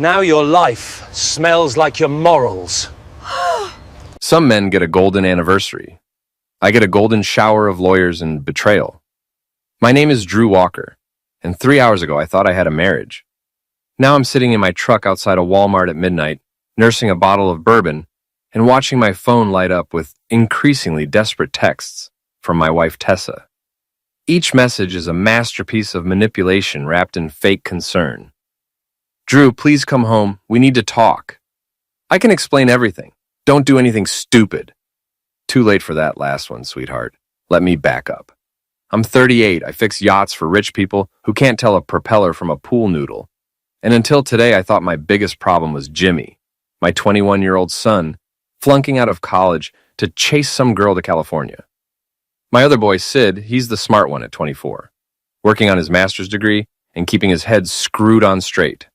Now your life smells like your morals. Some men get a golden anniversary. I get a golden shower of lawyers and betrayal. My name is Drew Walker, and 3 hours ago I thought I had a marriage. Now I'm sitting in my truck outside a Walmart at midnight, nursing a bottle of bourbon, and watching my phone light up with increasingly desperate texts from my wife Tessa. Each message is a masterpiece of manipulation wrapped in fake concern. Drew, please come home. We need to talk. I can explain everything. Don't do anything stupid. Too late for that last one, sweetheart. Let me back up. I'm 38. I fix yachts for rich people who can't tell a propeller from a pool noodle. And until today, I thought my biggest problem was Jimmy, my 21-year-old son, flunking out of college to chase some girl to California. My other boy, Sid, he's the smart one at 24, working on his master's degree and keeping his head screwed on straight.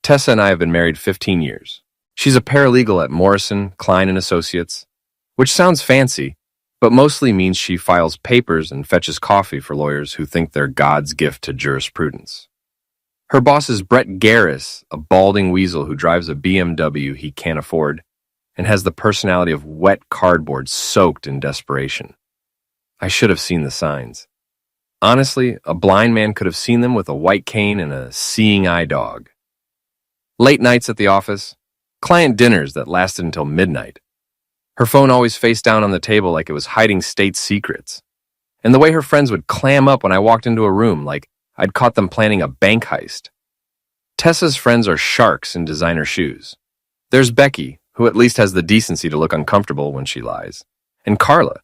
Tessa and I have been married 15 years. She's a paralegal at Morrison, Klein & Associates, which sounds fancy, but mostly means she files papers and fetches coffee for lawyers who think they're God's gift to jurisprudence. Her boss is Brett Garris, a balding weasel who drives a BMW he can't afford and has the personality of wet cardboard soaked in desperation. I should have seen the signs. Honestly, a blind man could have seen them with a white cane and a seeing eye dog. Late nights at the office, client dinners that lasted until midnight. Her phone always face down on the table like it was hiding state secrets. And the way her friends would clam up when I walked into a room like I'd caught them planning a bank heist. Tessa's friends are sharks in designer shoes. There's Becky, who at least has the decency to look uncomfortable when she lies, and Carla,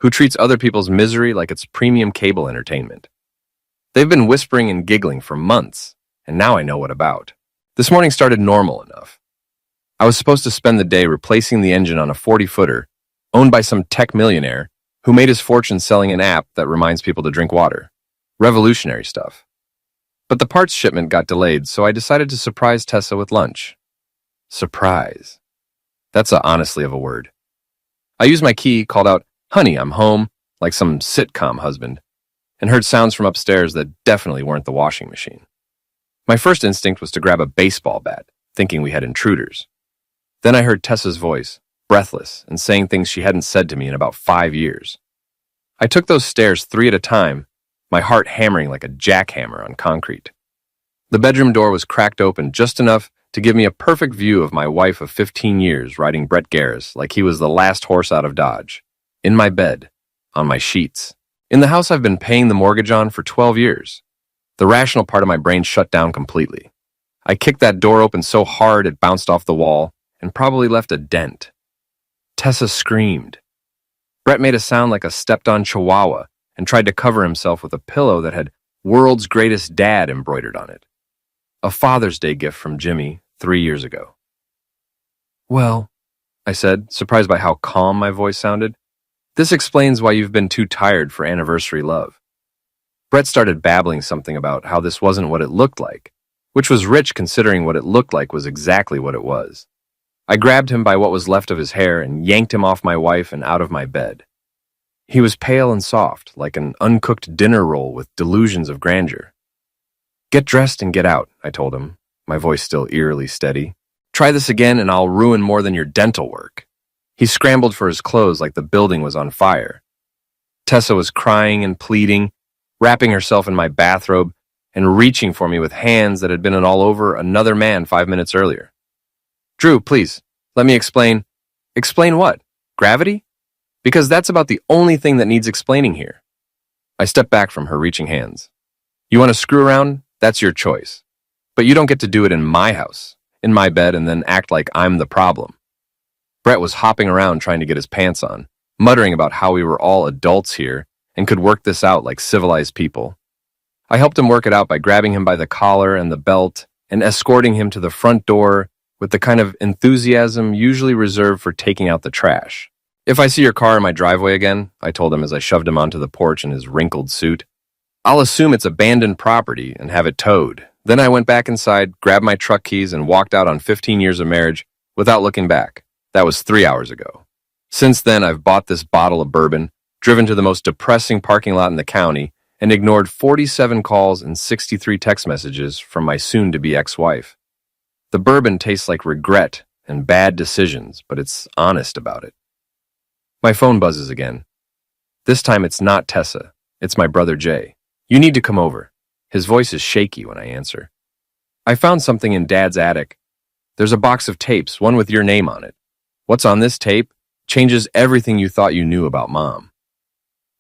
who treats other people's misery like it's premium cable entertainment. They've been whispering and giggling for months, and now I know what about. This morning started normal enough. I was supposed to spend the day replacing the engine on a 40-footer owned by some tech millionaire who made his fortune selling an app that reminds people to drink water. Revolutionary stuff. But the parts shipment got delayed, so I decided to surprise Tessa with lunch. Surprise. That's honestly of a word. I used my key, called out, "Honey, I'm home," like some sitcom husband, and heard sounds from upstairs that definitely weren't the washing machine. My first instinct was to grab a baseball bat, thinking we had intruders. Then I heard Tessa's voice, breathless and saying things she hadn't said to me in about 5 years. I took those stairs 3 at a time, my heart hammering like a jackhammer on concrete. The bedroom door was cracked open just enough to give me a perfect view of my wife of 15 years riding Brett Garris like he was the last horse out of Dodge. In my bed, on my sheets. In the house I've been paying the mortgage on for 12 years. The rational part of my brain shut down completely. I kicked that door open so hard it bounced off the wall and probably left a dent. Tessa screamed. Brett made a sound like a stepped-on chihuahua and tried to cover himself with a pillow that had "World's Greatest Dad" embroidered on it. A Father's Day gift from Jimmy 3 years ago. "Well," I said, surprised by how calm my voice sounded, "this explains why you've been too tired for anniversary love." Brett started babbling something about how this wasn't what it looked like, which was rich considering what it looked like was exactly what it was. I grabbed him by what was left of his hair and yanked him off my wife and out of my bed. He was pale and soft, like an uncooked dinner roll with delusions of grandeur. "Get dressed and get out," I told him, my voice still eerily steady. "Try this again and I'll ruin more than your dental work." He scrambled for his clothes like the building was on fire. Tessa was crying and pleading, wrapping herself in my bathrobe and reaching for me with hands that had been all over another man 5 minutes earlier. "Drew, please, let me explain." "Explain what? Gravity? Because that's about the only thing that needs explaining here." I stepped back from her reaching hands. "You want to screw around? That's your choice. But you don't get to do it in my house, in my bed, and then act like I'm the problem." Brett was hopping around trying to get his pants on, muttering about how we were all adults here and could work this out like civilized people. I helped him work it out by grabbing him by the collar and the belt and escorting him to the front door with the kind of enthusiasm usually reserved for taking out the trash. "If I see your car in my driveway again," I told him as I shoved him onto the porch in his wrinkled suit, "I'll assume it's abandoned property and have it towed." Then I went back inside, grabbed my truck keys, and walked out on 15 years of marriage without looking back. That was 3 hours ago. Since then, I've bought this bottle of bourbon, driven to the most depressing parking lot in the county, and ignored 47 calls and 63 text messages from my soon-to-be ex-wife. The bourbon tastes like regret and bad decisions, but it's honest about it. My phone buzzes again. This time it's not Tessa. It's my brother Jay. You need to come over. His voice is shaky when I answer. I found something in Dad's attic. There's a box of tapes, one with your name on it. What's on this tape changes everything you thought you knew about Mom.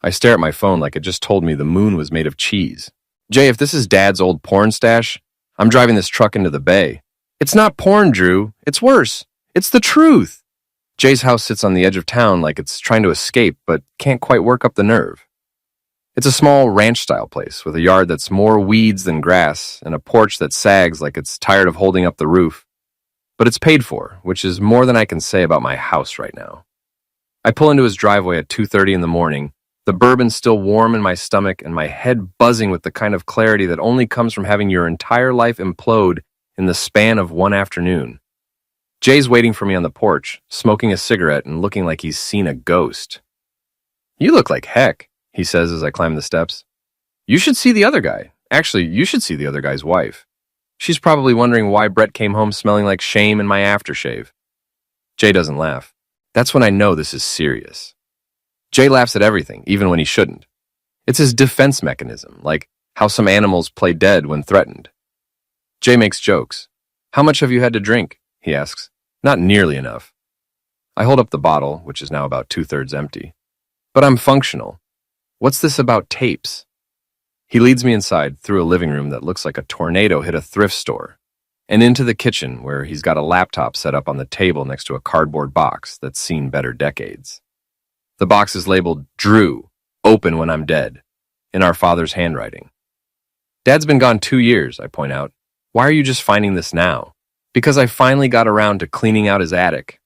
I stare at my phone like it just told me the moon was made of cheese. Jay, if this is Dad's old porn stash, I'm driving this truck into the bay. It's not porn, Drew. It's worse. It's the truth. Jay's house sits on the edge of town like it's trying to escape, but can't quite work up the nerve. It's a small ranch-style place with a yard that's more weeds than grass and a porch that sags like it's tired of holding up the roof. But it's paid for, which is more than I can say about my house right now. I pull into his driveway at 2:30 in the morning, the bourbon still warm in my stomach and my head buzzing with the kind of clarity that only comes from having your entire life implode in the span of one afternoon. Jay's waiting for me on the porch, smoking a cigarette and looking like he's seen a ghost. You look like heck, he says as I climb the steps. You should see the other guy. Actually, you should see the other guy's wife. She's probably wondering why Brett came home smelling like shame in my aftershave. Jay doesn't laugh. That's when I know this is serious. Jay laughs at everything, even when he shouldn't. It's his defense mechanism, like how some animals play dead when threatened. Jay makes jokes. How much have you had to drink? He asks. Not nearly enough. I hold up the bottle, which is now about 2/3 empty. But I'm functional. What's this about tapes? He leads me inside through a living room that looks like a tornado hit a thrift store, and into the kitchen where he's got a laptop set up on the table next to a cardboard box that's seen better decades. The box is labeled Drew, open when I'm dead, in our father's handwriting. Dad's been gone 2 years, I point out. Why are you just finding this now? Because I finally got around to cleaning out his attic.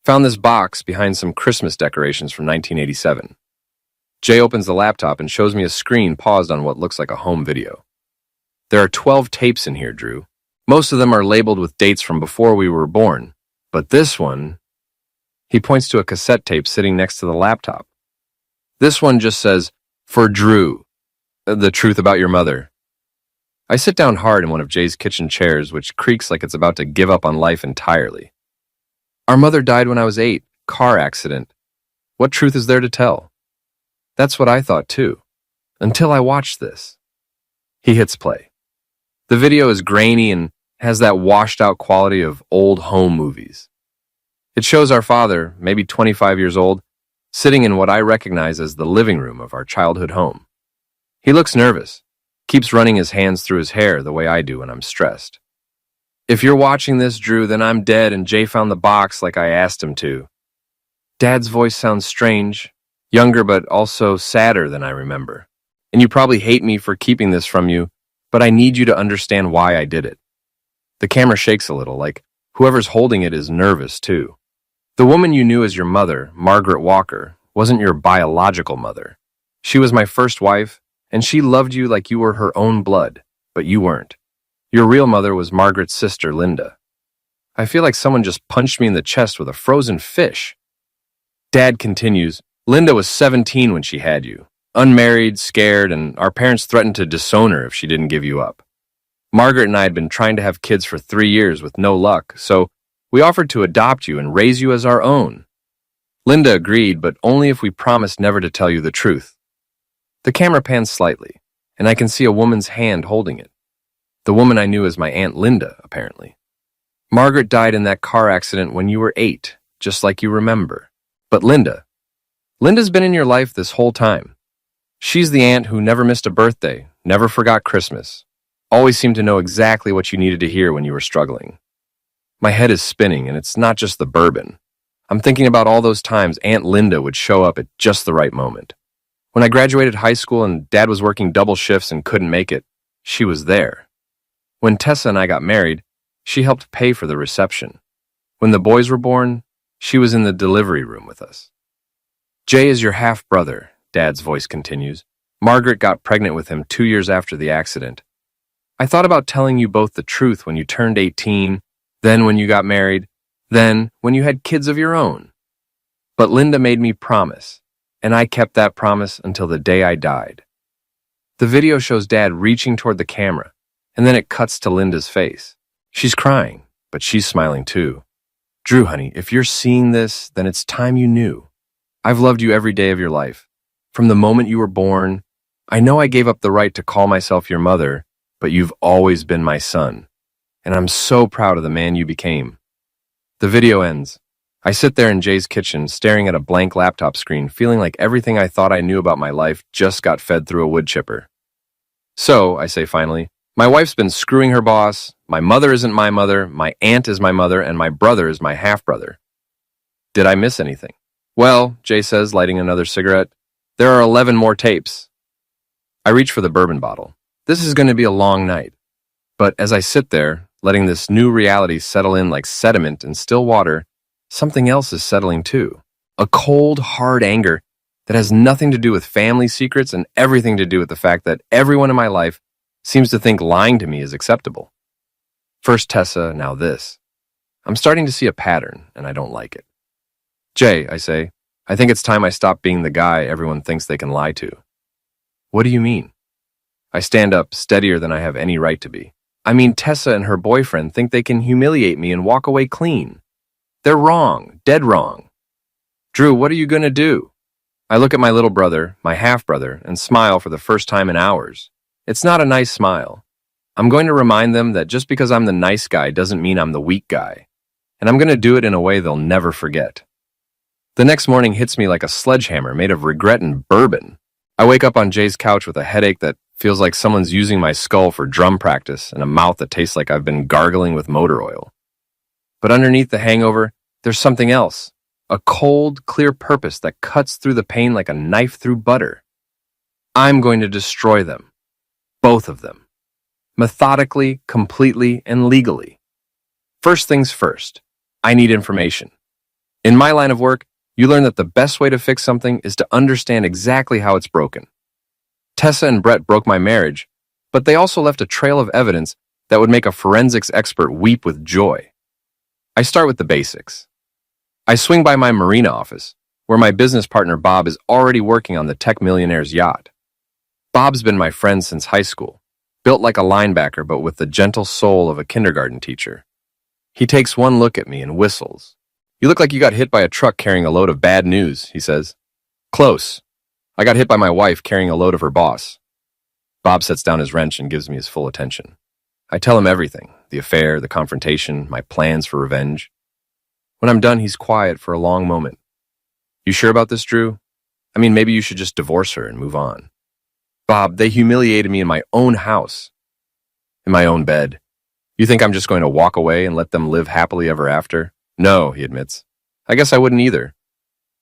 Found this box behind some Christmas decorations from 1987. Jay opens the laptop and shows me a screen paused on what looks like a home video. There are 12 tapes in here, Drew. Most of them are labeled with dates from before we were born, but this one... He points to a cassette tape sitting next to the laptop. This one just says, For Drew, the truth about your mother. I sit down hard in one of Jay's kitchen chairs, which creaks like it's about to give up on life entirely. Our mother died when I was 8, car accident. What truth is there to tell? That's what I thought too, until I watched this. He hits play. The video is grainy and has that washed-out quality of old home movies. It shows our father, maybe 25 years old, sitting in what I recognize as the living room of our childhood home. He looks nervous, keeps running his hands through his hair the way I do when I'm stressed. If you're watching this, Drew, then I'm dead and Jay found the box like I asked him to. Dad's voice sounds strange, younger but also sadder than I remember. And you probably hate me for keeping this from you, but I need you to understand why I did it. The camera shakes a little, like whoever's holding it is nervous too. The woman you knew as your mother, Margaret Walker, wasn't your biological mother. She was my first wife, and she loved you like you were her own blood, but you weren't. Your real mother was Margaret's sister, Linda. I feel like someone just punched me in the chest with a frozen fish. Dad continues, Linda was 17 when she had you, unmarried, scared, and our parents threatened to disown her if she didn't give you up. Margaret and I had been trying to have kids for 3 years with no luck, so we offered to adopt you and raise you as our own. Linda agreed, but only if we promised never to tell you the truth. The camera pans slightly, and I can see a woman's hand holding it. The woman I knew as my Aunt Linda, apparently. Margaret died in that car accident when you were 8, just like you remember. But Linda's been in your life this whole time. She's the aunt who never missed a birthday, never forgot Christmas, always seemed to know exactly what you needed to hear when you were struggling. My head is spinning, and it's not just the bourbon. I'm thinking about all those times Aunt Linda would show up at just the right moment. When I graduated high school and Dad was working double shifts and couldn't make it, she was there. When Tessa and I got married, she helped pay for the reception. When the boys were born, she was in the delivery room with us. Jay is your half-brother, Dad's voice continues. Margaret got pregnant with him 2 years after the accident. I thought about telling you both the truth when you turned 18, then when you got married, then when you had kids of your own. But Linda made me promise, and I kept that promise until the day I died. The video shows Dad reaching toward the camera, and then it cuts to Linda's face. She's crying, but she's smiling too. Drew, honey, if you're seeing this, then it's time you knew. I've loved you every day of your life. From the moment you were born, I know I gave up the right to call myself your mother, but you've always been my son. And I'm so proud of the man you became. The video ends. I sit there in Jay's kitchen, staring at a blank laptop screen, feeling like everything I thought I knew about my life just got fed through a wood chipper. So, I say finally, my wife's been screwing her boss, my mother isn't my mother, my aunt is my mother, and my brother is my half-brother. Did I miss anything? Well, Jay says, lighting another cigarette, there are 11 more tapes. I reach for the bourbon bottle. This is going to be a long night. But as I sit there, letting this new reality settle in like sediment in still water, something else is settling too. A cold, hard anger that has nothing to do with family secrets and everything to do with the fact that everyone in my life seems to think lying to me is acceptable. First Tessa, now this. I'm starting to see a pattern, and I don't like it. Jay, I say, I think it's time I stop being the guy everyone thinks they can lie to. What do you mean? I stand up, steadier than I have any right to be. I mean, Tessa and her boyfriend think they can humiliate me and walk away clean. They're wrong, dead wrong. Drew, what are you going to do? I look at my little brother, my half-brother, and smile for the first time in hours. It's not a nice smile. I'm going to remind them that just because I'm the nice guy doesn't mean I'm the weak guy. And I'm going to do it in a way they'll never forget. The next morning hits me like a sledgehammer made of regret and bourbon. I wake up on Jay's couch with a headache that feels like someone's using my skull for drum practice and a mouth that tastes like I've been gargling with motor oil. But underneath the hangover, there's something else. A cold, clear purpose that cuts through the pain like a knife through butter. I'm going to destroy them. Both of them. Methodically, completely, and legally. First things first, I need information. In my line of work, you learn that the best way to fix something is to understand exactly how it's broken. Tessa and Brett broke my marriage, but they also left a trail of evidence that would make a forensics expert weep with joy. I start with the basics. I swing by my marina office, where my business partner Bob is already working on the tech millionaire's yacht. Bob's been my friend since high school, built like a linebacker but with the gentle soul of a kindergarten teacher. He takes one look at me and whistles. You look like you got hit by a truck carrying a load of bad news, he says. Close. I got hit by my wife carrying a load of her boss. Bob sets down his wrench and gives me his full attention. I tell him everything, the affair, the confrontation, my plans for revenge. When I'm done, he's quiet for a long moment. You sure about this, Drew? I mean, maybe you should just divorce her and move on. Bob, they humiliated me in my own house. In my own bed. You think I'm just going to walk away and let them live happily ever after? No, he admits. I guess I wouldn't either.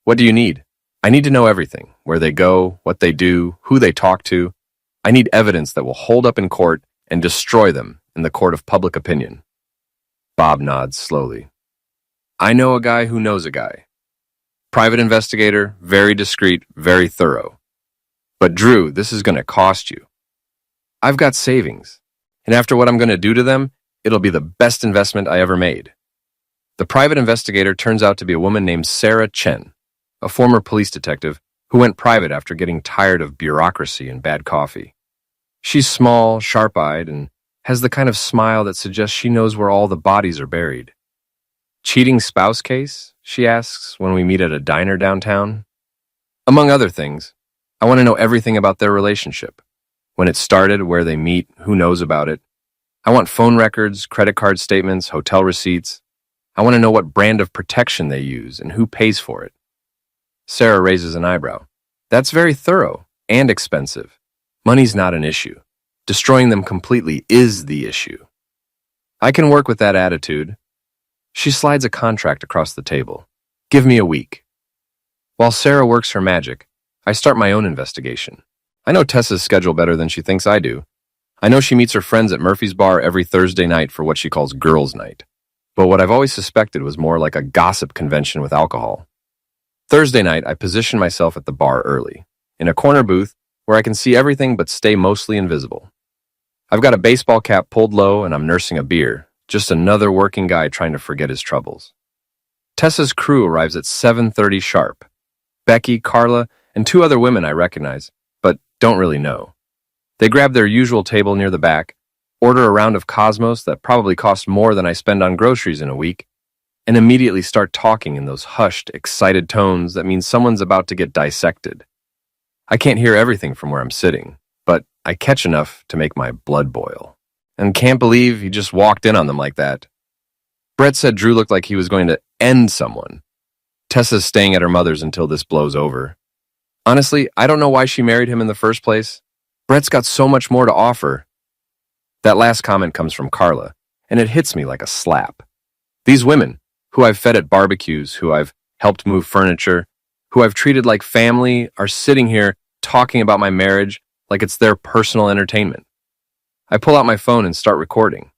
What do you need? I need to know everything. Where they go, what they do, who they talk to. I need evidence that will hold up in court and destroy them in the court of public opinion. Bob nods slowly. I know a guy who knows a guy. Private investigator, very discreet, very thorough. But Drew, this is going to cost you. I've got savings, and after what I'm going to do to them, it'll be the best investment I ever made. The private investigator turns out to be a woman named Sarah Chen, a former police detective who went private after getting tired of bureaucracy and bad coffee. She's small, sharp-eyed, and has the kind of smile that suggests she knows where all the bodies are buried. Cheating spouse case? She asks when we meet at a diner downtown. Among other things, I want to know everything about their relationship. When it started, where they meet, who knows about it. I want phone records, credit card statements, hotel receipts. I want to know what brand of protection they use and who pays for it. Sarah raises an eyebrow. That's very thorough and expensive. Money's not an issue. Destroying them completely is the issue. I can work with that attitude. She slides a contract across the table. Give me a week. While Sarah works her magic, I start my own investigation. I know Tessa's schedule better than she thinks I do. I know she meets her friends at Murphy's Bar every Thursday night for what she calls girls' night. But what I've always suspected was more like a gossip convention with alcohol. Thursday night, I position myself at the bar early, in a corner booth where I can see everything but stay mostly invisible. I've got a baseball cap pulled low and I'm nursing a beer, just another working guy trying to forget his troubles. Tessa's crew arrives at 7:30 sharp. Becky, Carla, and two other women I recognize, but don't really know. They grab their usual table near the back, order a round of Cosmos that probably costs more than I spend on groceries in a week, and immediately start talking in those hushed, excited tones that mean someone's about to get dissected. I can't hear everything from where I'm sitting, but I catch enough to make my blood boil. And can't believe he just walked in on them like that. Brett said Drew looked like he was going to end someone. Tessa's staying at her mother's until this blows over. Honestly, I don't know why she married him in the first place. Brett's got so much more to offer. That last comment comes from Carla, and it hits me like a slap. These women, who I've fed at barbecues, who I've helped move furniture, who I've treated like family, are sitting here talking about my marriage like it's their personal entertainment. I pull out my phone and start recording.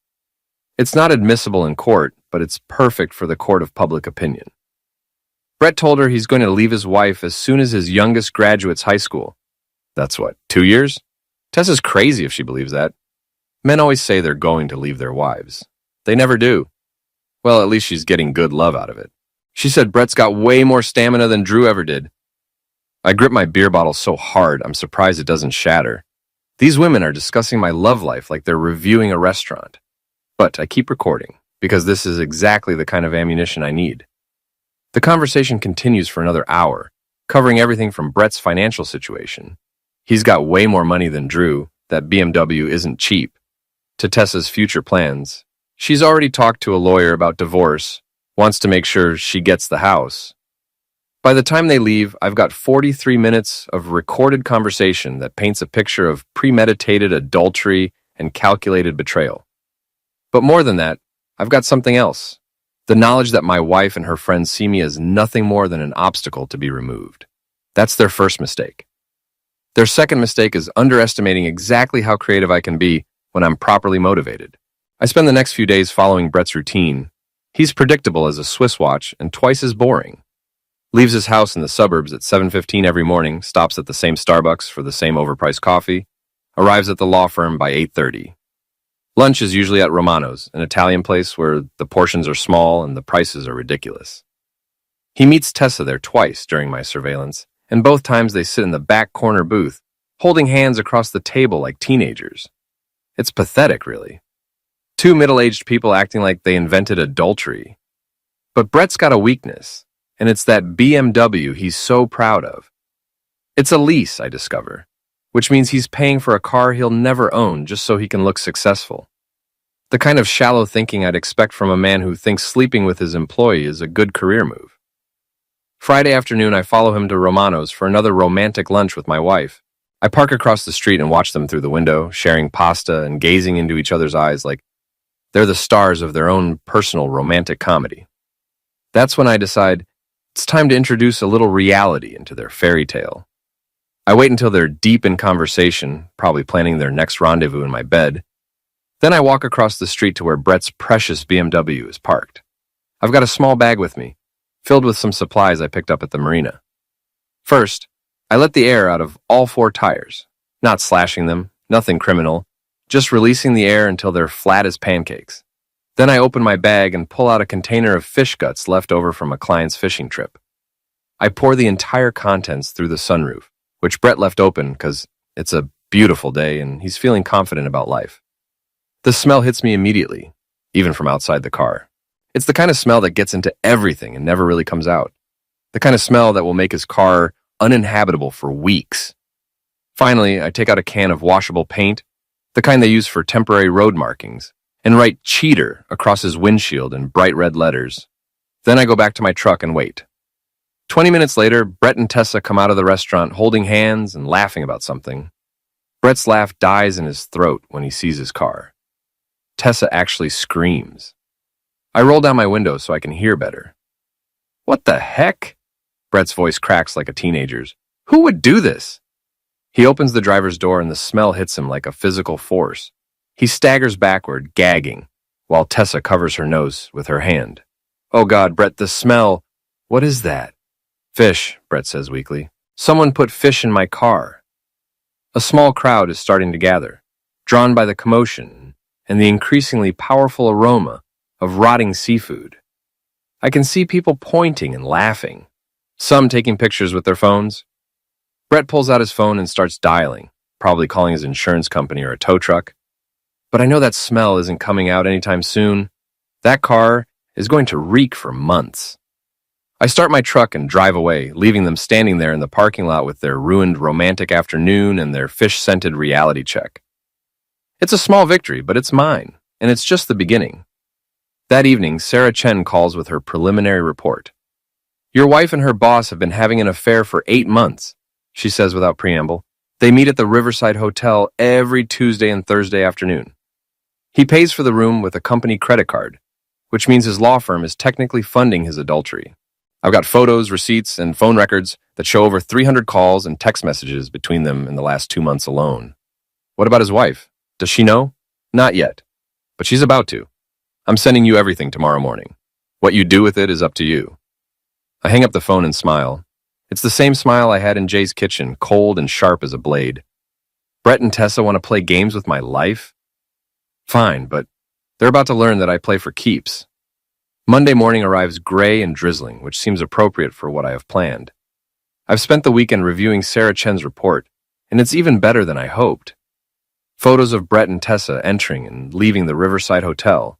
It's not admissible in court, but it's perfect for the court of public opinion. Brett told her he's going to leave his wife as soon as his youngest graduates high school. That's what, 2 years? Tessa's crazy if she believes that. Men always say they're going to leave their wives. They never do. Well, at least she's getting good love out of it. She said Brett's got way more stamina than Drew ever did. I grip my beer bottle so hard, I'm surprised it doesn't shatter. These women are discussing my love life like they're reviewing a restaurant. But I keep recording, because this is exactly the kind of ammunition I need. The conversation continues for another hour, covering everything from Brett's financial situation. He's got way more money than Drew, that BMW isn't cheap, to Tessa's future plans. She's already talked to a lawyer about divorce, wants to make sure she gets the house. By the time they leave, I've got 43 minutes of recorded conversation that paints a picture of premeditated adultery and calculated betrayal. But more than that, I've got something else. The knowledge that my wife and her friends see me as nothing more than an obstacle to be removed. That's their first mistake. Their second mistake is underestimating exactly how creative I can be when I'm properly motivated. I spend the next few days following Brett's routine. He's predictable as a Swiss watch and twice as boring. Leaves his house in the suburbs at 7:15 every morning, stops at the same Starbucks for the same overpriced coffee, arrives at the law firm by 8:30. Lunch is usually at Romano's, an Italian place where the portions are small and the prices are ridiculous. He meets Tessa there twice during my surveillance, and both times they sit in the back corner booth, holding hands across the table like teenagers. It's pathetic, really. Two middle-aged people acting like they invented adultery. But Brett's got a weakness, and it's that BMW he's so proud of. It's a lease, I discover, which means he's paying for a car he'll never own just so he can look successful. The kind of shallow thinking I'd expect from a man who thinks sleeping with his employee is a good career move. Friday afternoon, I follow him to Romano's for another romantic lunch with my wife. I park across the street and watch them through the window, sharing pasta and gazing into each other's eyes like they're the stars of their own personal romantic comedy. That's when I decide it's time to introduce a little reality into their fairy tale. I wait until they're deep in conversation, probably planning their next rendezvous in my bed. Then I walk across the street to where Brett's precious BMW is parked. I've got a small bag with me, filled with some supplies I picked up at the marina. First, I let the air out of all 4 tires, not slashing them, nothing criminal, just releasing the air until they're flat as pancakes. Then I open my bag and pull out a container of fish guts left over from a client's fishing trip. I pour the entire contents through the sunroof, which Brett left open because it's a beautiful day and he's feeling confident about life. The smell hits me immediately, even from outside the car. It's the kind of smell that gets into everything and never really comes out. The kind of smell that will make his car uninhabitable for weeks. Finally, I take out a can of washable paint, the kind they use for temporary road markings, and write cheater across his windshield in bright red letters. Then I go back to my truck and wait. 20 minutes later, Brett and Tessa come out of the restaurant holding hands and laughing about something. Brett's laugh dies in his throat when he sees his car. Tessa actually screams. I roll down my window so I can hear better. What the heck? Brett's voice cracks like a teenager's. Who would do this? He opens the driver's door and the smell hits him like a physical force. He staggers backward, gagging, while Tessa covers her nose with her hand. Oh God, Brett, the smell. What is that? Fish, Brett says weakly. Someone put fish in my car. A small crowd is starting to gather, drawn by the commotion and the increasingly powerful aroma of rotting seafood. I can see people pointing and laughing, some taking pictures with their phones. Brett pulls out his phone and starts dialing, probably calling his insurance company or a tow truck. But I know that smell isn't coming out anytime soon. That car is going to reek for months. I start my truck and drive away, leaving them standing there in the parking lot with their ruined romantic afternoon and their fish-scented reality check. It's a small victory, but it's mine, and it's just the beginning. That evening, Sarah Chen calls with her preliminary report. Your wife and her boss have been having an affair for 8 months, she says without preamble. They meet at the Riverside Hotel every Tuesday and Thursday afternoon. He pays for the room with a company credit card, which means his law firm is technically funding his adultery. I've got photos, receipts, and phone records that show over 300 calls and text messages between them in the last 2 months alone. What about his wife? Does she know? Not yet, but she's about to. I'm sending you everything tomorrow morning. What you do with it is up to you. I hang up the phone and smile. It's the same smile I had in Jay's kitchen, cold and sharp as a blade. Brett and Tessa want to play games with my life? Fine, but they're about to learn that I play for keeps. Monday morning arrives gray and drizzling, which seems appropriate for what I have planned. I've spent the weekend reviewing Sarah Chen's report, and it's even better than I hoped. Photos of Brett and Tessa entering and leaving the Riverside Hotel.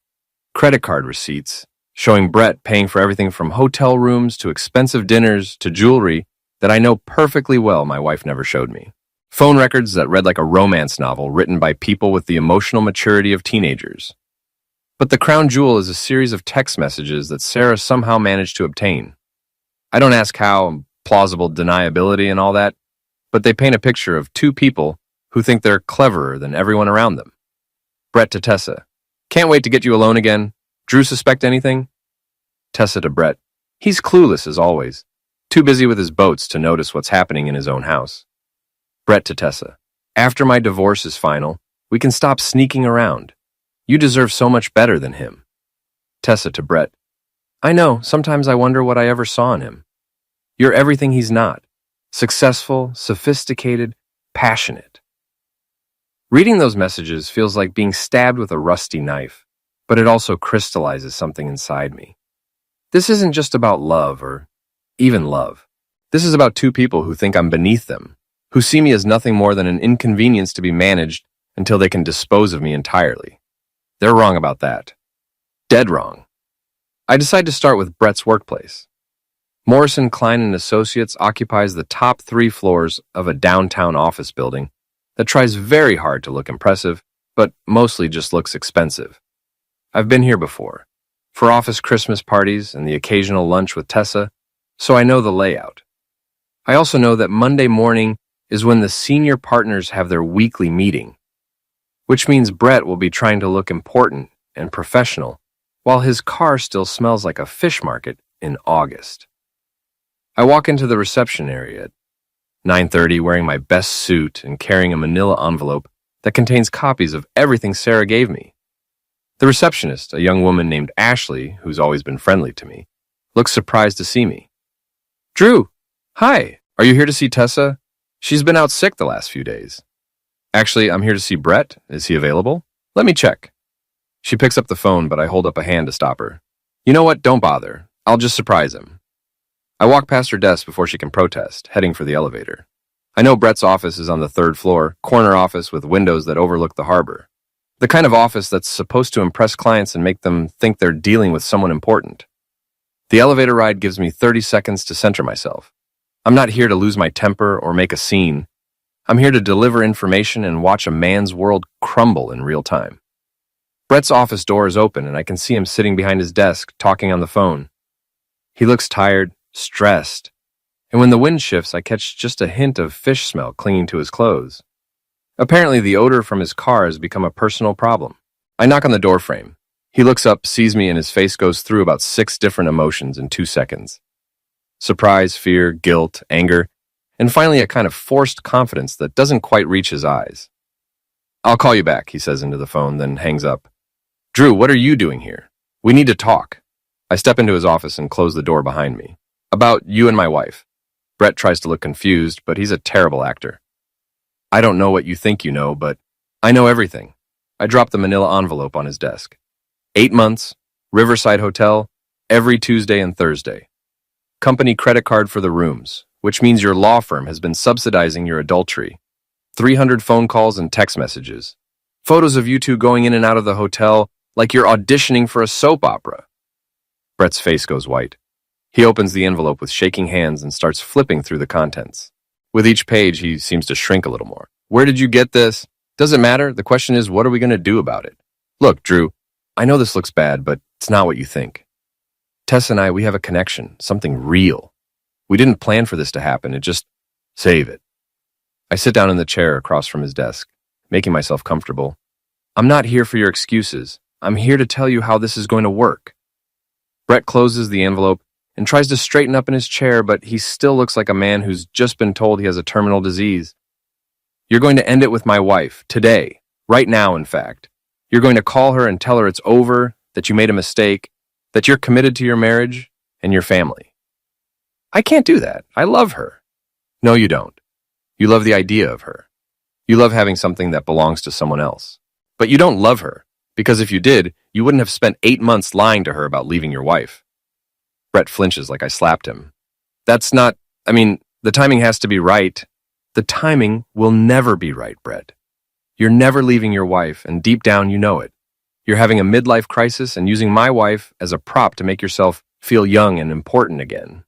Credit card receipts, showing Brett paying for everything from hotel rooms to expensive dinners to jewelry that I know perfectly well my wife never showed me. Phone records that read like a romance novel written by people with the emotional maturity of teenagers. But the crown jewel is a series of text messages that Sarah somehow managed to obtain. I don't ask how, plausible deniability and all that, but they paint a picture of two people who think they're cleverer than everyone around them. Brett to Tessa. Can't wait to get you alone again. Drew suspect anything? Tessa to Brett. He's clueless as always. Too busy with his boats to notice what's happening in his own house. Brett to Tessa. After my divorce is final, we can stop sneaking around. You deserve so much better than him. Tessa to Brett. I know, sometimes I wonder what I ever saw in him. You're everything he's not. Successful, sophisticated, passionate. Reading those messages feels like being stabbed with a rusty knife, but it also crystallizes something inside me. This isn't just about love or even love. This is about two people who think I'm beneath them, who see me as nothing more than an inconvenience to be managed until they can dispose of me entirely. They're wrong about that. Dead wrong. I decide to start with Brett's workplace. Morrison Klein & Associates occupies the top 3 floors of a downtown office building that tries very hard to look impressive, but mostly just looks expensive. I've been here before, for office Christmas parties and the occasional lunch with Tessa, so I know the layout. I also know that Monday morning is when the senior partners have their weekly meeting, which means Brett will be trying to look important and professional while his car still smells like a fish market in August. I walk into the reception area at 9:30 wearing my best suit and carrying a manila envelope that contains copies of everything Sarah gave me. The receptionist, a young woman named Ashley, who's always been friendly to me, looks surprised to see me. Drew, hi, are you here to see Tessa? She's been out sick the last few days. Actually, I'm here to see Brett. Is he available? Let me check. She picks up the phone, but I hold up a hand to stop her. You know what? Don't bother. I'll just surprise him. I walk past her desk before she can protest, heading for the elevator. I know Brett's office is on the 3rd floor, corner office with windows that overlook the harbor. The kind of office that's supposed to impress clients and make them think they're dealing with someone important. The elevator ride gives me 30 seconds to center myself. I'm not here to lose my temper or make a scene. I'm here to deliver information and watch a man's world crumble in real time. Brett's office door is open and I can see him sitting behind his desk, talking on the phone. He looks tired, stressed, and when the wind shifts, I catch just a hint of fish smell clinging to his clothes. Apparently, the odor from his car has become a personal problem. I knock on the door frame. He looks up, sees me, and his face goes through about 6 different emotions in 2 seconds. Surprise, fear, guilt, anger, and finally a kind of forced confidence that doesn't quite reach his eyes. I'll call you back, he says into the phone, then hangs up. Drew, what are you doing here? We need to talk. I step into his office and close the door behind me. About you and my wife. Brett tries to look confused, but he's a terrible actor. I don't know what you think you know, but I know everything. I drop the manila envelope on his desk. 8 months, Riverside Hotel, every Tuesday and Thursday. Company credit card for the rooms, which means your law firm has been subsidizing your adultery. 300 phone calls and text messages. Photos of you two going in and out of the hotel like you're auditioning for a soap opera. Brett's face goes white. He opens the envelope with shaking hands and starts flipping through the contents. With each page, he seems to shrink a little more. Where did you get this? Doesn't matter. The question is, what are we going to do about it? Look, Drew, I know this looks bad, but it's not what you think. Tess and I, we have a connection, something real. We didn't plan for this to happen. It just, save it. I sit down in the chair across from his desk, making myself comfortable. I'm not here for your excuses. I'm here to tell you how this is going to work. Brett closes the envelope and tries to straighten up in his chair, but he still looks like a man who's just been told he has a terminal disease. You're going to end it with my wife, today, right now, in fact. You're going to call her and tell her it's over, that you made a mistake, that you're committed to your marriage and your family. I can't do that. I love her. No, you don't. You love the idea of her. You love having something that belongs to someone else. But you don't love her, because if you did, you wouldn't have spent 8 months lying to her about leaving your wife. Brett flinches like I slapped him. That's not, the timing has to be right. The timing will never be right, Brett. You're never leaving your wife, and deep down you know it. You're having a midlife crisis and using my wife as a prop to make yourself feel young and important again.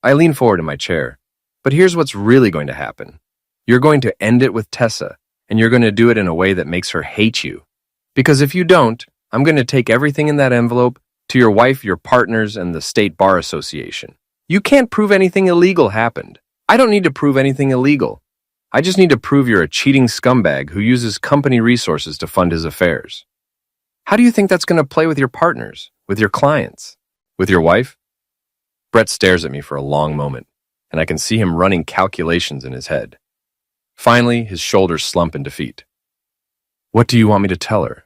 I lean forward in my chair. But here's what's really going to happen. You're going to end it with Tessa, and you're going to do it in a way that makes her hate you. Because if you don't, I'm going to take everything in that envelope to your wife, your partners, and the State Bar Association. You can't prove anything illegal happened. I don't need to prove anything illegal. I just need to prove you're a cheating scumbag who uses company resources to fund his affairs. How do you think that's going to play with your partners, with your clients, with your wife? Brett stares at me for a long moment, and I can see him running calculations in his head. Finally, his shoulders slump in defeat. What do you want me to tell her?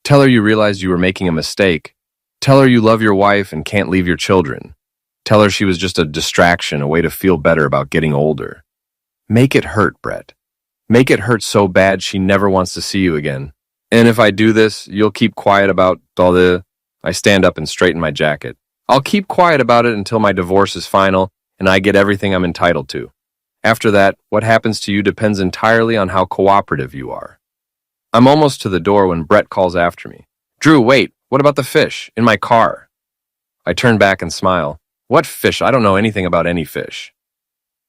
Tell her you realized you were making a mistake. Tell her you love your wife and can't leave your children. Tell her she was just a distraction, a way to feel better about getting older. Make it hurt, Brett. Make it hurt so bad she never wants to see you again. And if I do this, you'll keep quiet about all the... I stand up and straighten my jacket. I'll keep quiet about it until my divorce is final and I get everything I'm entitled to. After that, what happens to you depends entirely on how cooperative you are. I'm almost to the door when Brett calls after me. Drew, wait, what about the fish? In my car. I turn back and smile. What fish? I don't know anything about any fish.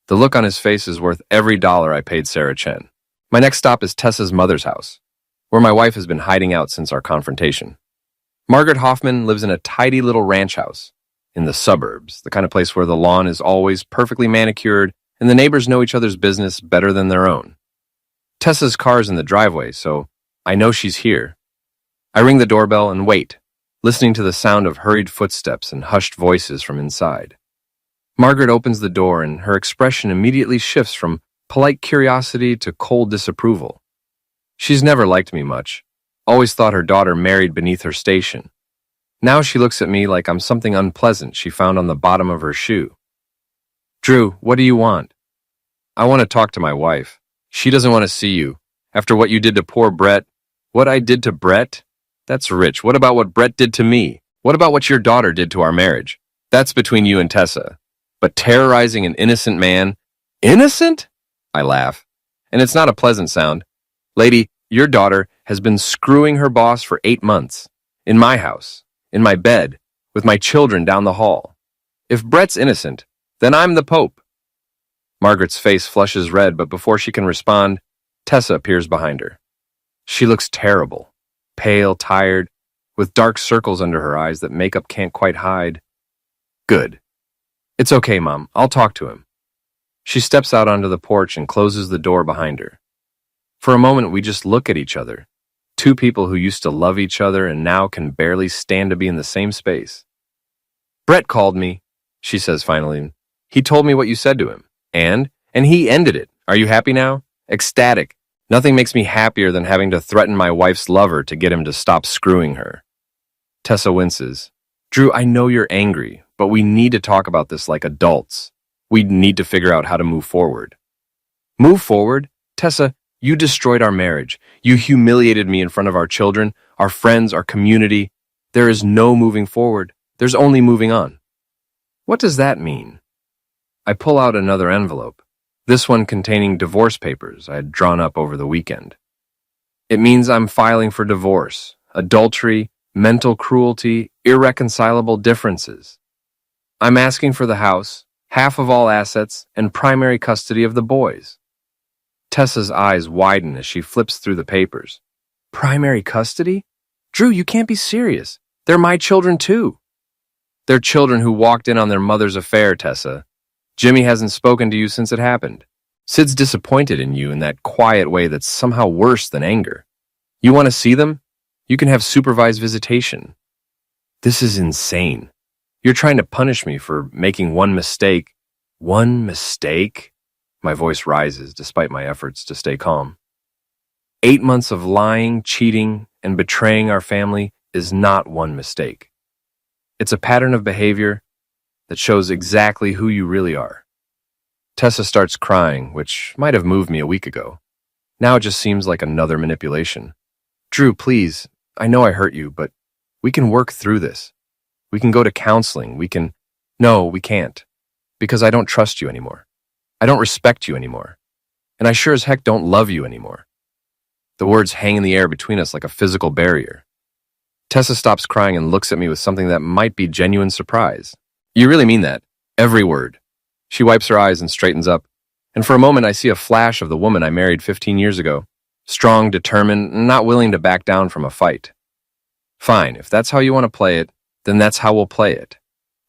The look on his face is worth every dollar I paid Sarah Chen. My next stop is Tessa's mother's house, where my wife has been hiding out since our confrontation. Margaret Hoffman lives in a tidy little ranch house in the suburbs, the kind of place where the lawn is always perfectly manicured and the neighbors know each other's business better than their own. Tessa's car's in the driveway, so I know she's here. I ring the doorbell and wait, listening to the sound of hurried footsteps and hushed voices from inside. Margaret opens the door and her expression immediately shifts from polite curiosity to cold disapproval. She's never liked me much, always thought her daughter married beneath her station. Now she looks at me like I'm something unpleasant she found on the bottom of her shoe. Drew, what do you want? I want to talk to my wife. She doesn't want to see you. After what you did to poor Brett. What I did to Brett? That's rich. What about what Brett did to me? What about what your daughter did to our marriage? That's between you and Tessa. But terrorizing an innocent man... Innocent? I laugh. And it's not a pleasant sound. Lady, your daughter has been screwing her boss for 8 months. In my house. In my bed. With my children down the hall. If Brett's innocent, then I'm the Pope. Margaret's face flushes red, but before she can respond, Tessa appears behind her. She looks terrible. Pale, tired, with dark circles under her eyes that makeup can't quite hide. Good. It's okay, Mom. I'll talk to him. She steps out onto the porch and closes the door behind her. For a moment, we just look at each other. Two people who used to love each other and now can barely stand to be in the same space. Brett called me, she says finally. He told me what you said to him. And he ended it. Are you happy now? Ecstatic. Nothing makes me happier than having to threaten my wife's lover to get him to stop screwing her. Tessa winces. Drew, I know you're angry, but we need to talk about this like adults. We need to figure out how to move forward. Move forward? Tessa, you destroyed our marriage. You humiliated me in front of our children, our friends, our community. There is no moving forward. There's only moving on. What does that mean? I pull out another envelope, this one containing divorce papers I had drawn up over the weekend. It means I'm filing for divorce, adultery, mental cruelty, irreconcilable differences. I'm asking for the house, half of all assets, and primary custody of the boys. Tessa's eyes widen as she flips through the papers. Primary custody? Drew, you can't be serious. They're my children too. They're children who walked in on their mother's affair, Tessa. Jimmy hasn't spoken to you since it happened. Sid's disappointed in you in that quiet way that's somehow worse than anger. You want to see them? You can have supervised visitation. This is insane. You're trying to punish me for making one mistake. One mistake? My voice rises despite my efforts to stay calm. 8 months of lying, cheating, and betraying our family is not one mistake. It's a pattern of behavior that shows exactly who you really are. Tessa starts crying, which might have moved me a week ago. Now it just seems like another manipulation. Drew, please, I know I hurt you, but we can work through this. We can go to counseling. No, we can't. Because I don't trust you anymore. I don't respect you anymore. And I sure as heck don't love you anymore. The words hang in the air between us like a physical barrier. Tessa stops crying and looks at me with something that might be genuine surprise. You really mean that? Every word. She wipes her eyes and straightens up, and for a moment I see a flash of the woman I married 15 years ago. Strong, determined, and not willing to back down from a fight. Fine, if that's how you want to play it, then that's how we'll play it.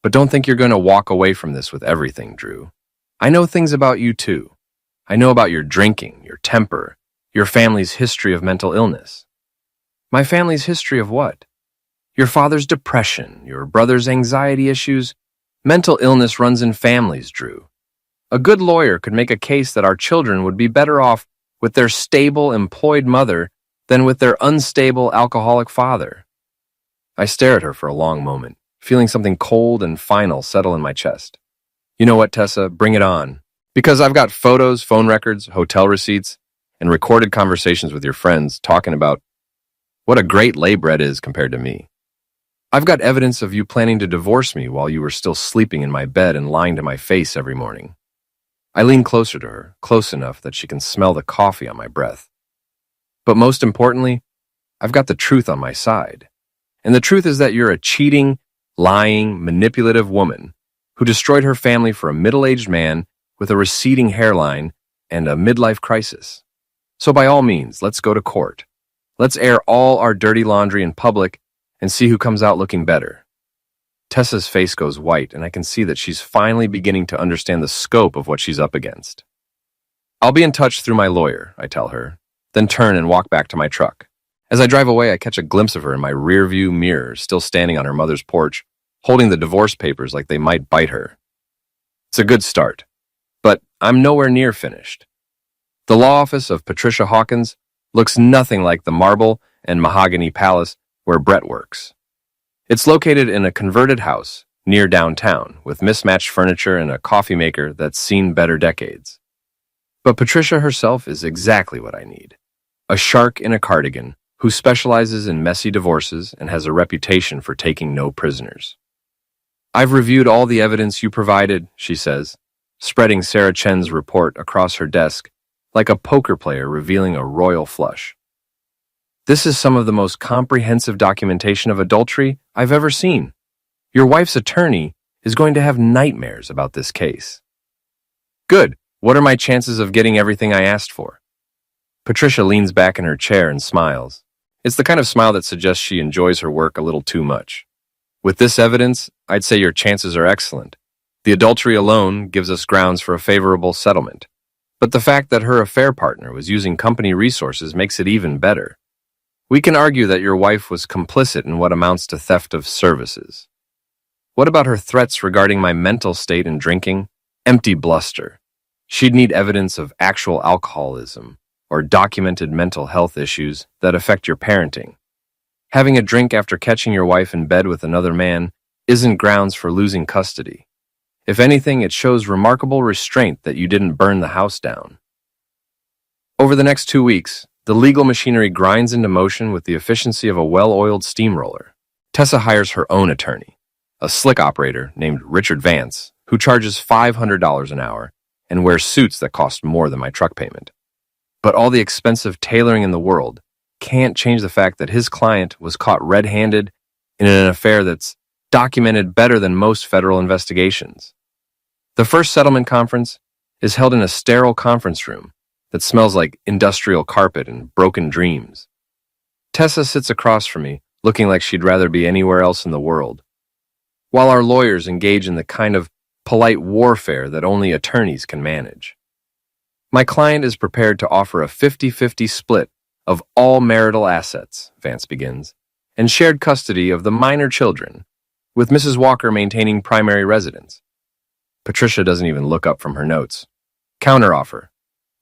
But don't think you're going to walk away from this with everything, Drew. I know things about you too. I know about your drinking, your temper, your family's history of mental illness. My family's history of what? Your father's depression, your brother's anxiety issues. Mental illness runs in families, Drew. A good lawyer could make a case that our children would be better off with their stable, employed mother than with their unstable, alcoholic father. I stare at her for a long moment, feeling something cold and final settle in my chest. You know what, Tessa? Bring it on. Because I've got photos, phone records, hotel receipts, and recorded conversations with your friends talking about what a great lay Brett is compared to me. I've got evidence of you planning to divorce me while you were still sleeping in my bed and lying to my face every morning. I lean closer to her, close enough that she can smell the coffee on my breath. But most importantly, I've got the truth on my side. And the truth is that you're a cheating, lying, manipulative woman who destroyed her family for a middle-aged man with a receding hairline and a midlife crisis. So by all means, let's go to court. Let's air all our dirty laundry in public and see who comes out looking better. Tessa's face goes white, and I can see that she's finally beginning to understand the scope of what she's up against. I'll be in touch through my lawyer, I tell her, then turn and walk back to my truck. As I drive away, I catch a glimpse of her in my rearview mirror, still standing on her mother's porch, holding the divorce papers like they might bite her. It's a good start, but I'm nowhere near finished. The law office of Patricia Hawkins looks nothing like the marble and mahogany palace where Brett works. It's located in a converted house near downtown with mismatched furniture and a coffee maker that's seen better decades. But Patricia herself is exactly what I need. A shark in a cardigan who specializes in messy divorces and has a reputation for taking no prisoners. I've reviewed all the evidence you provided, she says, spreading Sarah Chen's report across her desk like a poker player revealing a royal flush. This is some of the most comprehensive documentation of adultery I've ever seen. Your wife's attorney is going to have nightmares about this case. Good. What are my chances of getting everything I asked for? Patricia leans back in her chair and smiles. It's the kind of smile that suggests she enjoys her work a little too much. With this evidence, I'd say your chances are excellent. The adultery alone gives us grounds for a favorable settlement. But the fact that her affair partner was using company resources makes it even better. We can argue that your wife was complicit in what amounts to theft of services. What about her threats regarding my mental state and drinking? Empty bluster. She'd need evidence of actual alcoholism or documented mental health issues that affect your parenting. Having a drink after catching your wife in bed with another man isn't grounds for losing custody. If anything, it shows remarkable restraint that you didn't burn the house down. Over the next 2 weeks, the legal machinery grinds into motion with the efficiency of a well-oiled steamroller. Tessa hires her own attorney, a slick operator named Richard Vance, who charges $500 an hour and wears suits that cost more than my truck payment. But all the expensive tailoring in the world can't change the fact that his client was caught red-handed in an affair that's documented better than most federal investigations. The first settlement conference is held in a sterile conference room that smells like industrial carpet and broken dreams. Tessa sits across from me, looking like she'd rather be anywhere else in the world, while our lawyers engage in the kind of polite warfare that only attorneys can manage. My client is prepared to offer a 50-50 split of all marital assets, Vance begins, and shared custody of the minor children, with Mrs. Walker maintaining primary residence. Patricia doesn't even look up from her notes. Counteroffer.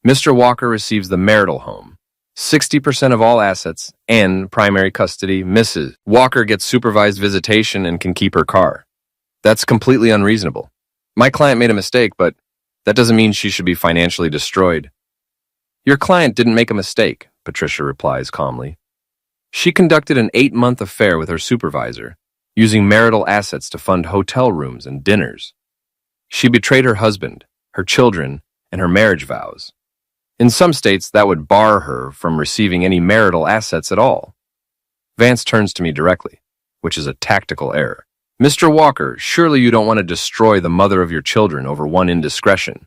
Mr. Walker receives the marital home, 60% of all assets, and primary custody. Mrs. Walker gets supervised visitation and can keep her car. That's completely unreasonable. My client made a mistake, but that doesn't mean she should be financially destroyed. Your client didn't make a mistake, Patricia replies calmly. She conducted an 8-month affair with her supervisor, using marital assets to fund hotel rooms and dinners. She betrayed her husband, her children, and her marriage vows. In some states, that would bar her from receiving any marital assets at all. Vance turns to me directly, which is a tactical error. Mr. Walker, surely you don't want to destroy the mother of your children over one indiscretion.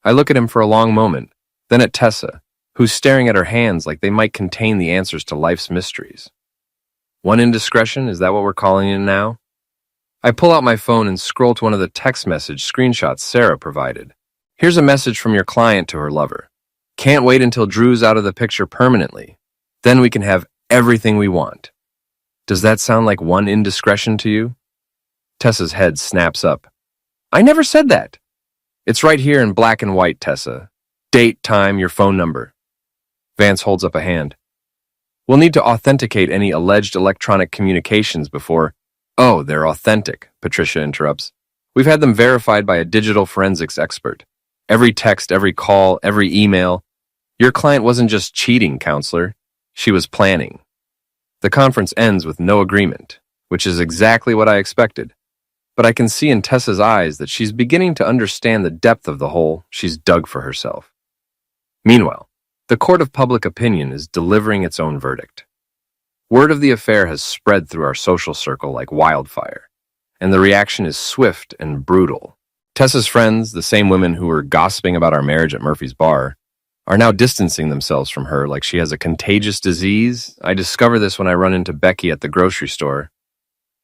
I look at him for a long moment, then at Tessa, who's staring at her hands like they might contain the answers to life's mysteries. One indiscretion, is that what we're calling it now? I pull out my phone and scroll to one of the text message screenshots Sarah provided. Here's a message from your client to her lover. Can't wait until Drew's out of the picture permanently. Then we can have everything we want. Does that sound like one indiscretion to you? Tessa's head snaps up. I never said that. It's right here in black and white, Tessa. Date, time, your phone number. Vance holds up a hand. We'll need to authenticate any alleged electronic communications before... Oh, they're authentic, Patricia interrupts. We've had them verified by a digital forensics expert. Every text, every call, every email. Your client wasn't just cheating, counselor. She was planning. The conference ends with no agreement, which is exactly what I expected. But I can see in Tessa's eyes that she's beginning to understand the depth of the hole she's dug for herself. Meanwhile, the court of public opinion is delivering its own verdict. Word of the affair has spread through our social circle like wildfire, and the reaction is swift and brutal. Tessa's friends, the same women who were gossiping about our marriage at Murphy's Bar, are now distancing themselves from her like she has a contagious disease. I discover this when I run into Becky at the grocery store.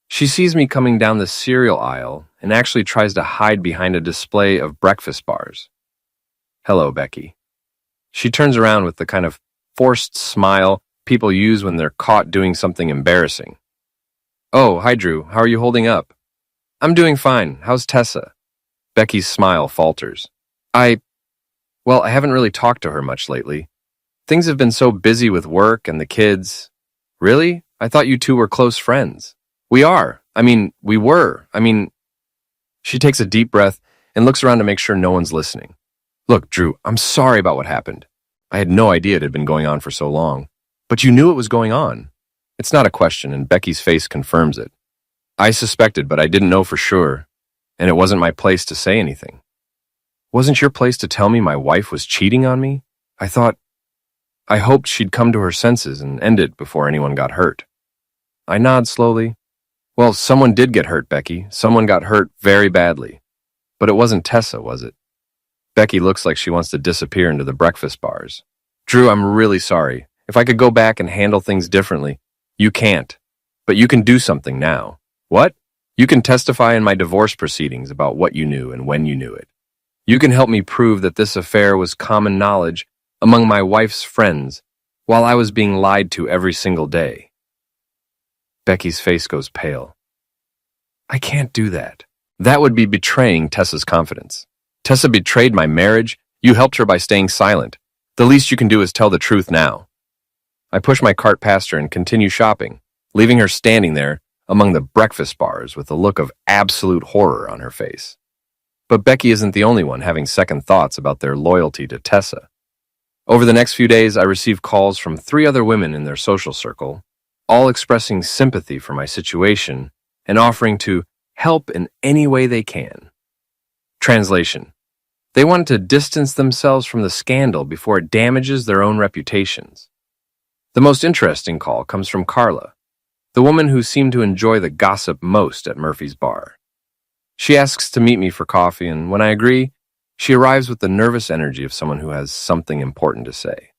She sees me coming down the cereal aisle and actually tries to hide behind a display of breakfast bars. Hello, Becky. She turns around with the kind of forced smile people use when they're caught doing something embarrassing. Oh, hi, Drew. How are you holding up? I'm doing fine. How's Tessa? Becky's smile falters. I haven't really talked to her much lately. Things have been so busy with work and the kids. Really? I thought you two were close friends. We are. We were. She takes a deep breath and looks around to make sure no one's listening. Look, Drew, I'm sorry about what happened. I had no idea it had been going on for so long. But you knew it was going on. It's not a question, and Becky's face confirms it. I suspected, but I didn't know for sure, and it wasn't my place to say anything. Wasn't your place to tell me my wife was cheating on me? I hoped she'd come to her senses and end it before anyone got hurt. I nod slowly. Well, someone did get hurt, Becky. Someone got hurt very badly. But it wasn't Tessa, was it? Becky looks like she wants to disappear into the breakfast bars. Drew, I'm really sorry. If I could go back and handle things differently, you can't. But you can do something now. What? You can testify in my divorce proceedings about what you knew and when you knew it. You can help me prove that this affair was common knowledge among my wife's friends while I was being lied to every single day. Becky's face goes pale. I can't do that. That would be betraying Tessa's confidence. Tessa betrayed my marriage. You helped her by staying silent. The least you can do is tell the truth now. I push my cart past her and continue shopping, leaving her standing there among the breakfast bars with a look of absolute horror on her face. But Becky isn't the only one having second thoughts about their loyalty to Tessa. Over the next few days, I received calls from 3 other women in their social circle, all expressing sympathy for my situation and offering to help in any way they can. Translation: they wanted to distance themselves from the scandal before it damages their own reputations. The most interesting call comes from Carla, the woman who seemed to enjoy the gossip most at Murphy's bar. She asks to meet me for coffee, and when I agree, she arrives with the nervous energy of someone who has something important to say.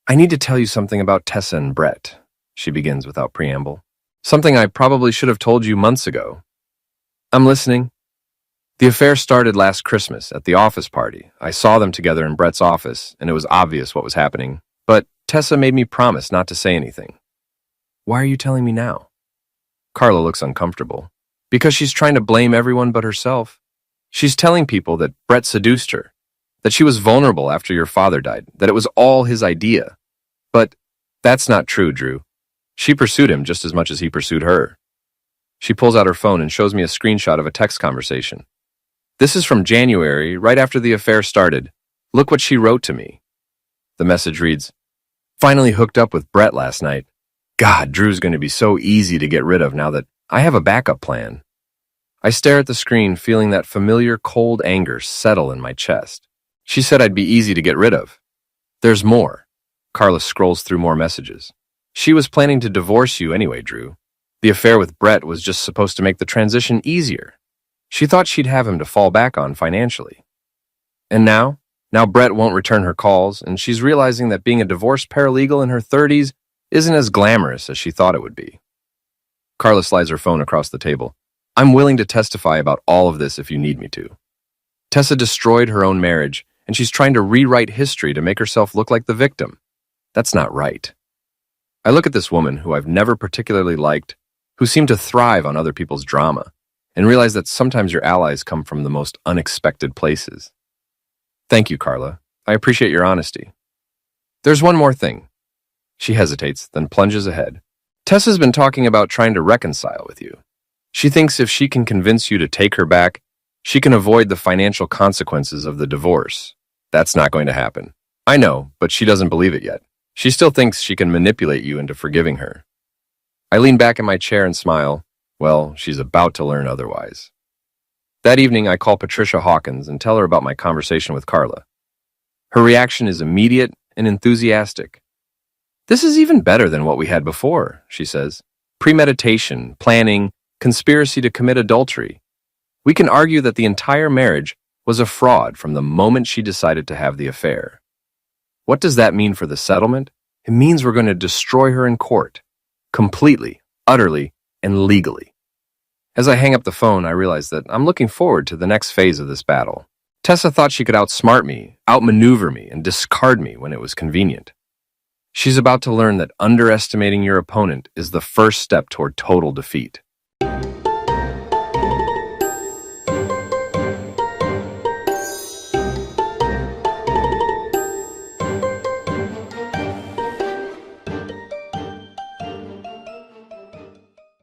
"I need to tell you something about Tessa and Brett," she begins without preamble. "Something I probably should have told you months ago." "I'm listening." "The affair started last Christmas at the office party. I saw them together in Brett's office, and it was obvious what was happening. But Tessa made me promise not to say anything." "Why are you telling me now?" Carla looks uncomfortable. "Because she's trying to blame everyone but herself. She's telling people that Brett seduced her, that she was vulnerable after your father died, that it was all his idea. But that's not true, Drew. She pursued him just as much as he pursued her." She pulls out her phone and shows me a screenshot of a text conversation. "This is from January, right after the affair started. Look what she wrote to me." The message reads, "Finally hooked up with Brett last night. God, Drew's going to be so easy to get rid of now that I have a backup plan." I stare at the screen, feeling that familiar cold anger settle in my chest. She said I'd be easy to get rid of. There's more. Carla scrolls through more messages. "She was planning to divorce you anyway, Drew. The affair with Brett was just supposed to make the transition easier. She thought she'd have him to fall back on financially. And now Brett won't return her calls, and she's realizing that being a divorce paralegal in her 30s isn't as glamorous as she thought it would be." Carla slides her phone across the table. "I'm willing to testify about all of this if you need me to. Tessa destroyed her own marriage, and she's trying to rewrite history to make herself look like the victim. That's not right." I look at this woman who I've never particularly liked, who seemed to thrive on other people's drama, and realize that sometimes your allies come from the most unexpected places. "Thank you, Carla. I appreciate your honesty. There's one more thing." She hesitates, then plunges ahead. "Tessa's been talking about trying to reconcile with you. She thinks if she can convince you to take her back, she can avoid the financial consequences of the divorce. That's not going to happen. I know, but she doesn't believe it yet. She still thinks she can manipulate you into forgiving her." I lean back in my chair and smile. Well, she's about to learn otherwise. That evening, I call Patricia Hawkins and tell her about my conversation with Carla. Her reaction is immediate and enthusiastic. "This is even better than what we had before," she says. "Premeditation, planning, conspiracy to commit adultery. We can argue that the entire marriage was a fraud from the moment she decided to have the affair. What does that mean for the settlement? It means we're going to destroy her in court. Completely, utterly, and legally." As I hang up the phone, I realize that I'm looking forward to the next phase of this battle. Tessa thought she could outsmart me, outmaneuver me, and discard me when it was convenient. She's about to learn that underestimating your opponent is the first step toward total defeat.